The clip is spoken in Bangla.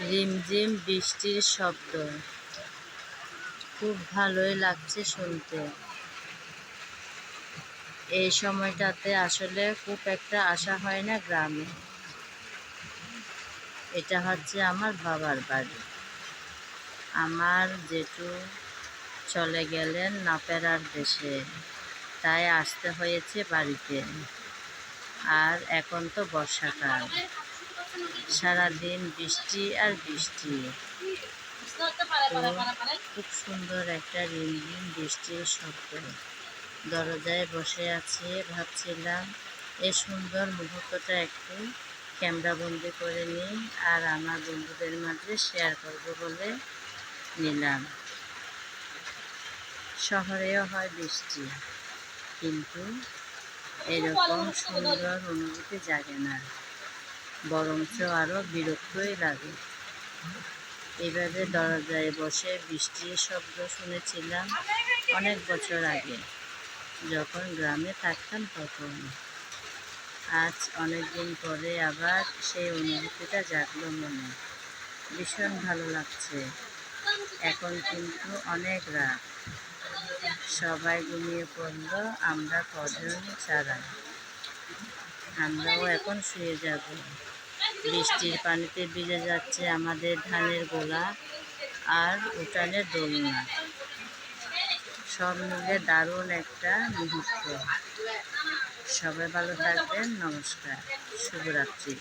রিমঝিম বৃষ্টির শব্দ খুব ভালোই লাগছে শুনতে। এই সময়টাতে আসলে খুব একটা আসা হয় না গ্রামে। এটা হচ্ছে আমার বাবার বাড়ি। আমার জেঠু চলে গেলেন নাপেরার দেশে, তাই আসতে হয়েছে বাড়িতে। আর এখন তো বর্ষাকাল, সারাদিন বৃষ্টি আর বৃষ্টি। খুব সুন্দর একটা রিমঝিম বৃষ্টির শব্দ। দরজায় বসে আছি, ভাবছিলাম এই সুন্দর মুহূর্তটা একটু ক্যামেরাবন্দি করে নিই আর আমার বন্ধুদের মাঝে শেয়ার করব বলে নিলাম। শহরেও হয় বৃষ্টি, কিন্তু এরকম সুন্দর অনুভূতি জাগে না, বরঞ্চ আরও বিরক্তই লাগে। এইভাবে দরজায় বসে বৃষ্টির শব্দ শুনেছিলাম অনেক বছর আগে, যখন গ্রামে থাকতাম তখন। আজ অনেক দিন পরে আবার সেই অনুভূতিটা জাগলো মনে। ভীষণ ভালো লাগছে। এখন কিন্তু অনেক রাত, সবাই ঘুমিয়ে পড়ল, আমরা কজন ছাড়া। আমরাও এখন শুয়ে যাব। বৃষ্টির পানিতে ভিজে যাচ্ছে আমাদের ধানের গোলা আর উঠানের দোলনা। সব মিলে দারুণ একটা মুহূর্ত। সবাই ভালো থাকবেন। নমস্কার, শুভরাত্রি।